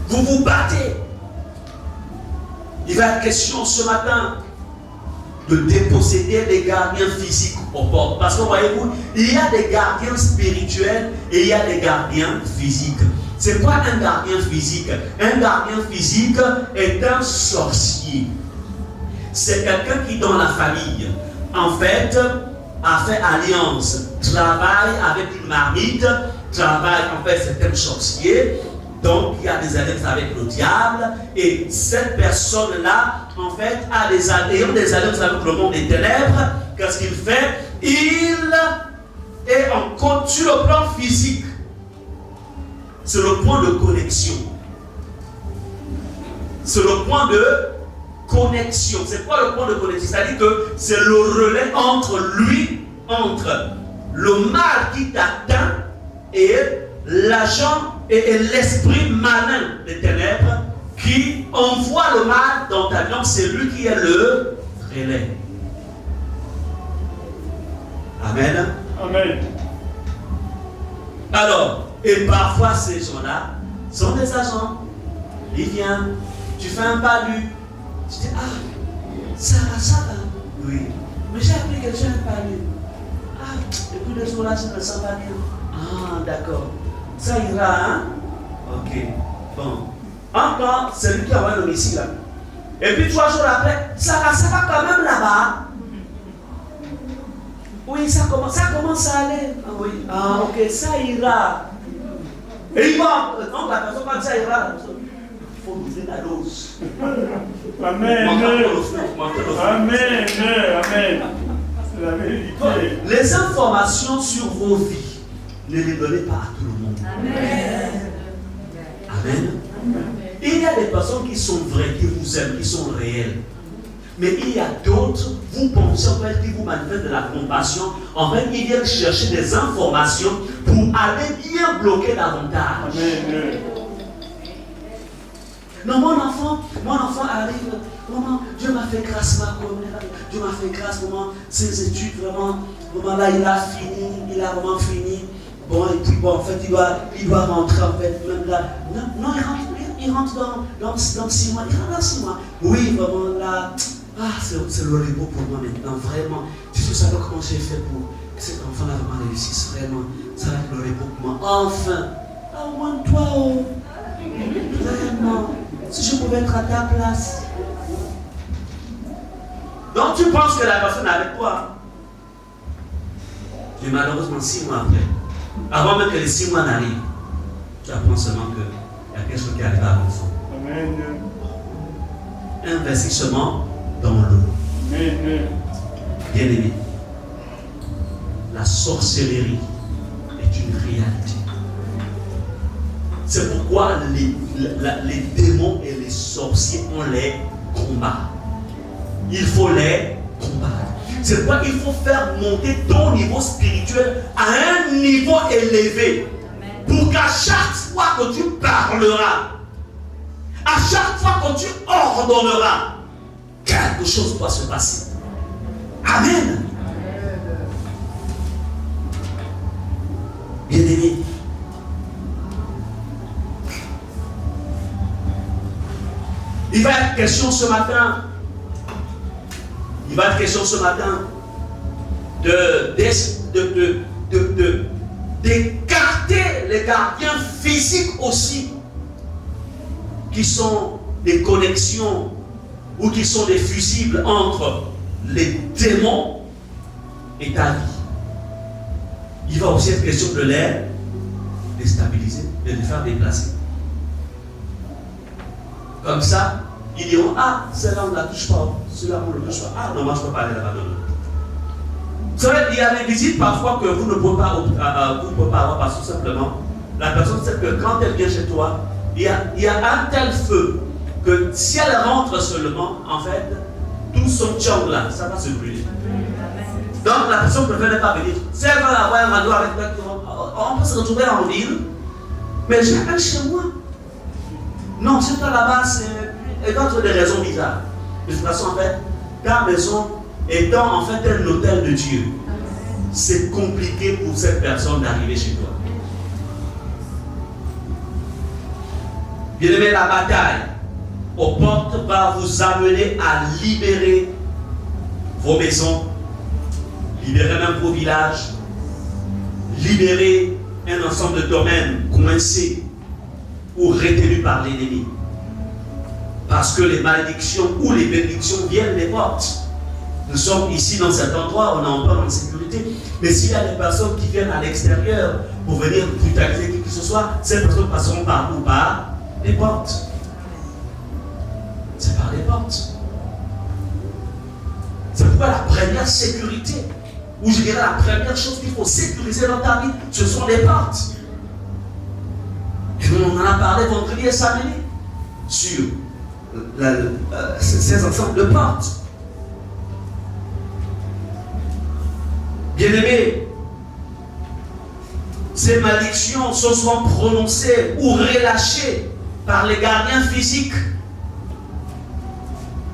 Vous vous battez. Il va être question ce matin de déposséder les gardiens physiques aux portes. Parce que voyez-vous, il y a des gardiens spirituels et il y a des gardiens physiques. C'est quoi un gardien physique? Un gardien physique est un sorcier. C'est quelqu'un qui, dans la famille, en fait, a fait alliance, travaille avec une marmite, travaille, en fait, c'est un sorcier, Donc, il y a des alliances avec le diable. Et cette personne-là, en fait, ayant des alliances avec le monde des ténèbres. Qu'est-ce qu'il fait? Il est en compte sur le plan physique. C'est le point de connexion. C'est le point de connexion. C'est quoi le point de connexion? C'est-à-dire que c'est le relais entre le mal qui t'atteint et l'agent et l'esprit malin des ténèbres qui envoie le mal dans ta vie. Donc c'est lui qui est le relais. Amen. Amen. Alors, et parfois ces gens-là sont des agents. Il vient, tu fais un palu. Tu dis, ça va. Oui. Mais j'ai appris que j'ai un palu. Depuis 2 jours là, je ne me sens pas bien. D'accord. Ça ira, hein? Ok. Bon. Encore, c'est lui qui envoie le missile là. Et puis 3 jours après, ça va quand même là-bas. Oui, ça commence à aller. Oui. Ok, ça ira. Et il va. Donc la personne, quand ça ira, il faut ouvrir la dose. Amen. Amen. C'est la vérité. Les informations sur vos vies, ne les donnez pas à tout le monde. Amen. Amen. Il y a des personnes qui sont vraies, qui vous aiment, qui sont réelles. Mais il y a d'autres, vous pensez en fait, qui vous manifestent de la compassion. En fait, ils viennent chercher des informations pour aller bien bloquer davantage. Amen. Non, mon enfant arrive. Maman, Dieu m'a fait grâce, Dieu m'a fait grâce, maman. Ses études, vraiment là, il a vraiment fini. Bon, et puis bon, en fait, il doit rentrer, en fait, même là. Non, il rentre dans 6 mois. Il rentre dans 6 mois. Oui, vraiment là. C'est le repos pour moi maintenant, vraiment. Tu sais comment j'ai fait pour que cet enfant-là vraiment réussisse, vraiment. Ça va être le repos pour moi. Enfin, au moins toi, vraiment. Si je pouvais être à ta place. Donc tu penses que la personne est avec toi. Mais malheureusement, 6 mois après, avant même que les 6 mois n'arrivent, tu apprends seulement qu'il y a quelque chose qui arrive à l'enfant. Amen. Investissement dans l'eau. Amen. Bien aimé, la sorcellerie est une réalité. C'est pourquoi les démons et les sorciers, on les combat. Il faut les combattre. C'est pourquoi il faut faire monter ton niveau spirituel à un niveau élevé. Pour qu'à chaque fois que tu parleras, à chaque fois que tu ordonneras, quelque chose doit se passer. Amen. Bien aimé. Il va être question ce matin. d'écarter les gardiens physiques aussi, qui sont des connexions ou qui sont des fusibles entre les démons et ta vie. Il va aussi être question de les déstabiliser, de les faire déplacer. Comme ça, ils diront, celle-là on ne la touche pas, celui-là on ne le touche pas. Non, moi je ne peux pas aller là-bas. Vous savez, il y a des visites parfois que vous ne pouvez pas avoir parce que simplement, la personne sait que quand elle vient chez toi, il y a un tel feu que si elle rentre seulement, en fait, tout son tchang là, ça va se brûler. Donc la personne préfère ne pas venir. Si elle va avoir un rendez-vous avec toi, on peut se retrouver en ville, mais j'ai un chez moi. Non, c'est pas là-bas, c'est d'autres des raisons bizarres. De toute façon, en fait, ta maison étant en fait un hôtel de Dieu, c'est compliqué pour cette personne d'arriver chez toi. Bien aimé, la bataille aux portes va vous amener à libérer vos maisons, libérer même vos villages, libérer un ensemble de domaines coincés ou retenus par l'ennemi. Parce que les malédictions ou les bénédictions viennent des portes. Nous sommes ici dans cet endroit, on est encore en sécurité. Mais s'il y a des personnes qui viennent à l'extérieur pour venir brutaliser qui que ce soit, ces personnes passeront par où? Par les portes. C'est par les portes. C'est pourquoi la première sécurité, ou je dirais la première chose qu'il faut sécuriser dans ta vie, ce sont les portes. Et on en a parlé vendredi et samedi sur ces ensembles de portes. Bien-aimés, ces malédictions sont souvent prononcées ou relâchées par les gardiens physiques.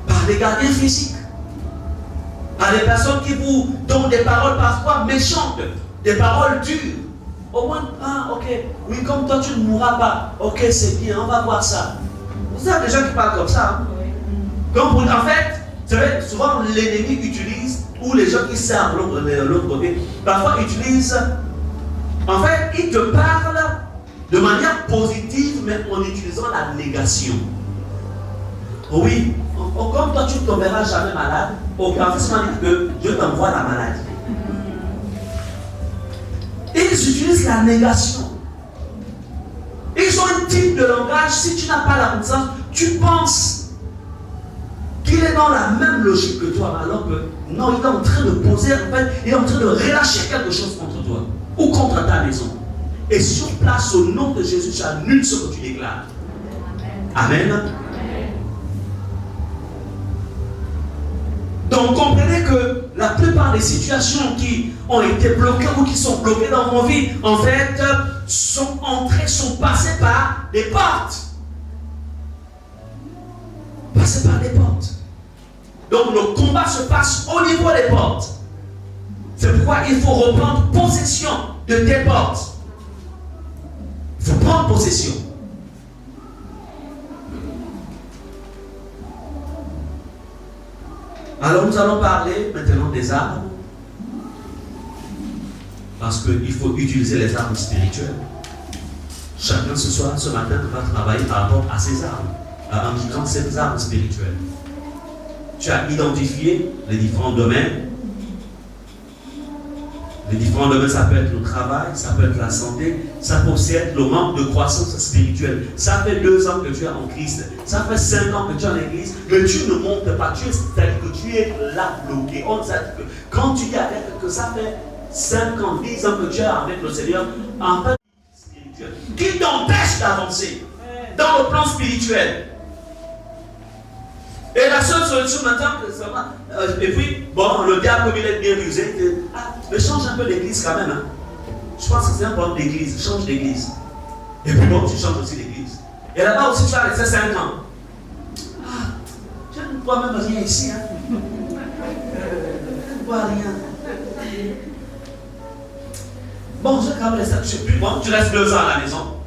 Par les gardiens physiques. Par les personnes qui vous donnent des paroles parfois méchantes, des paroles dures. Au moins, ah, ok, oui, comme toi tu ne mourras pas. Ok, c'est bien, on va voir ça. Vous avez des gens qui parlent comme ça. Hein? Comme pour, en fait, vous savez, souvent l'ennemi utilise, ou les gens qui servent l'autre côté, parfois utilisent, en fait, ils te parlent de manière positive, mais en utilisant la négation. Oui, comme toi tu ne tomberas jamais malade, en fait, ça dit que je t'envoie la maladie. Ils utilisent la négation. Ils ont un type de langage, si tu n'as pas la connaissance, tu penses qu'il est dans la même logique que toi, alors que non, il est en train de poser, en fait, il est en train de relâcher quelque chose contre toi ou contre ta maison. Et sur place, au nom de Jésus, tu annules ce que tu déclares. Amen. Donc comprenez que la plupart des situations qui ont été bloquées ou qui sont bloquées dans vos vies, en fait, sont passées par des portes. Passées par des portes. Donc le combat se passe au niveau des portes. C'est pourquoi il faut reprendre possession de tes portes. Il faut prendre possession. Alors nous allons parler maintenant des armes. Parce qu'il faut utiliser les armes spirituelles. Chacun ce matin va travailler par rapport à ses armes, en utilisant ces armes spirituelles. Tu as identifié les différents domaines. Les différents domaines, ça peut être le travail, ça peut être la santé, ça peut aussi être le manque de croissance spirituelle. Ça fait 2 ans que tu es en Christ, ça fait 5 ans que tu es en église, mais tu ne montes pas, c'est-à-dire que tu es là bloqué. On sait que quand tu dis à quelqu'un que ça fait 5 ans, 10 ans que tu es avec le Seigneur, en fait, spirituel, qui t'empêche d'avancer dans le plan spirituel. Et la seule solution maintenant, et puis, bon, le diable, comme il est bien rusé, mais change un peu d'église quand même. Hein. Je pense que c'est un problème d'église, change d'église. Et puis bon, tu changes aussi d'église. Et là-bas aussi, tu as resté 5 ans. Ah, tu ne vois même rien ici. Hein. Tu ne vois rien. Bon, je vais quand même rester, je sais plus, bon, tu restes 2 ans à la maison.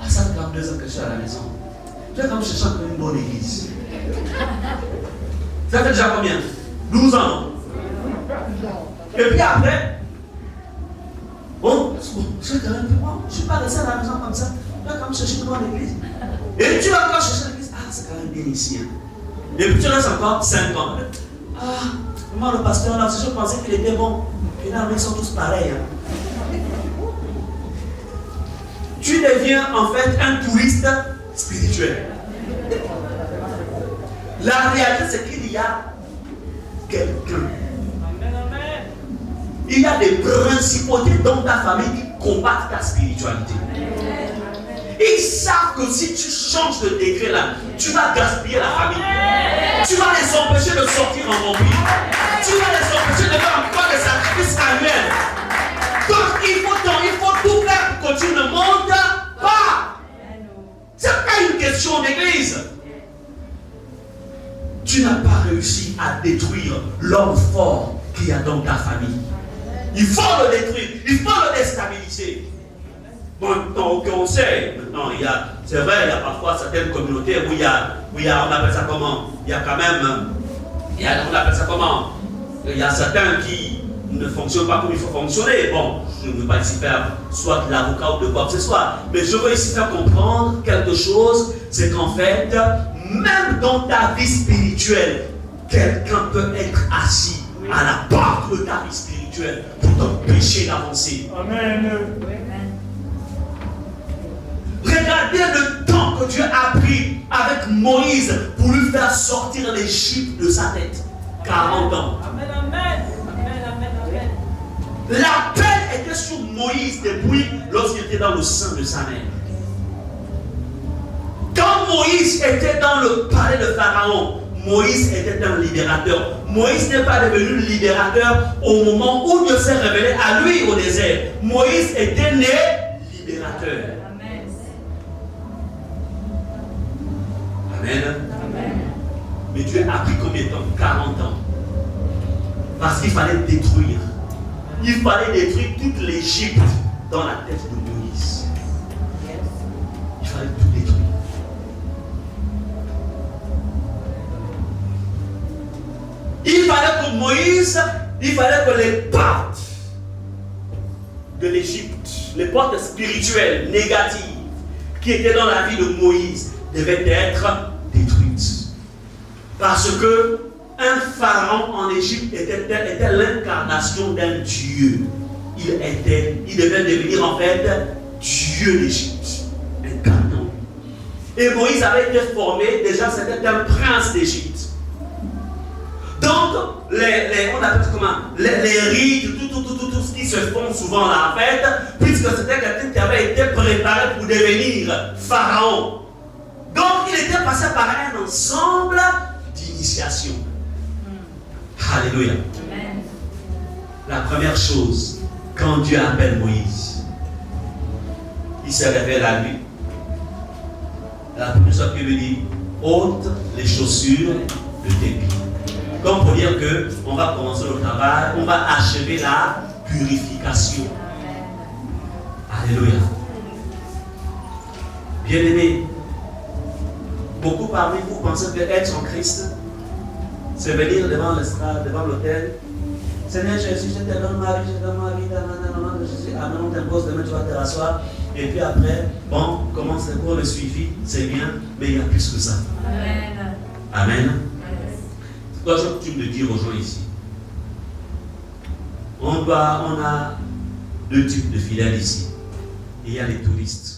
Ah, ça fait quand même 2 ans que je suis à la maison. Tu vas quand même chercher une bonne église. Ça fait déjà combien? 12 ans. Et puis après, bon, je vais quand même, bon, je ne suis pas resté à la maison comme ça. Tu vas quand même chercher une bonne église. Et tu vas encore chercher l'église. Ah, c'est quand même bien ici. Hein. Et puis tu restes encore 5 ans. Ah, moi le pasteur là, je pensais qu'il était bon. Finalement, ils sont tous pareils. Hein. Tu deviens en fait un touriste spirituel. La réalité, c'est qu'il y a quelqu'un. Il y a des principautés dans ta famille qui combattent ta spiritualité. Ils savent que si tu changes de degré là, tu vas gaspiller la famille. Tu vas les empêcher de sortir en vampire. Tu vas les empêcher de faire encore des sacrifices annuels. Donc il faut tout faire pour que tu ne montes pas. Ce n'est pas une question d'église. Tu n'as pas réussi à détruire l'homme fort qu'il y a dans ta famille. Il faut le détruire, il faut le déstabiliser. Maintenant, on sait, maintenant, c'est vrai, il y a parfois certaines communautés où il y a, on appelle ça comment? Il y a quand même, on appelle ça comment? Il y a certains qui ne fonctionnent pas comme il faut fonctionner. Bon, je ne veux pas ici faire soit de l'avocat ou de quoi que ce soit, mais je veux ici faire comprendre quelque chose, c'est qu'en fait, même dans ta vie spirituelle, quelqu'un peut être assis à la porte de ta vie spirituelle pour t'empêcher d'avancer. Amen. Regardez le temps que Dieu a pris avec Moïse pour lui faire sortir l'Égypte de sa tête. 40 ans. Amen, amen. Amen, amen, amen. L'appel était sur Moïse depuis lorsqu'il était dans le sein de sa mère. Quand Moïse était dans le palais de Pharaon, Moïse était un libérateur. Moïse n'est pas devenu libérateur au moment où Dieu s'est révélé à lui au désert. Moïse était né libérateur. Amen. Amen. Amen. Mais Dieu a pris combien de temps? 40 ans. Parce qu'il fallait détruire. Il fallait détruire toute l'Égypte dans la tête de Moïse. Il fallait tout détruire. Il fallait que Moïse, il fallait que les portes de l'Égypte, les portes spirituelles, négatives, qui étaient dans la vie de Moïse, devaient être détruites. Parce que un pharaon en Égypte était l'incarnation d'un dieu. Il devait devenir en fait Dieu d'Égypte, incarnant. Et Moïse avait été formé, déjà c'était un prince d'Égypte. Donc, on appelle ça comment? Les rites, tout ce qui se font souvent là en fait, puisque c'était quelqu'un qui avait été préparé pour devenir pharaon. Donc, il était passé par un ensemble d'initiations. Alléluia. Amen. La première chose, quand Dieu appelle Moïse, il se révèle à lui. La première chose qu'il lui dit, ôte les chaussures de tes pieds. Comme pour dire qu'on va commencer le travail, on va achever la purification. Alléluia. Bien-aimés, beaucoup parmi vous pensez que être en Christ, c'est venir devant l'estrade, devant l'autel. Seigneur Jésus, je te donne ma vie, je te donne ma vie, Jésus. Amen, on t'impose demain, tu vas te rasseoir. Et puis après, bon, commence le cours, le suivi, c'est bien, mais il y a plus que ça. Amen. Amen. Toi, j'ai coutume de dire aux gens ici, on a deux types de fidèles ici. Il y a les touristes.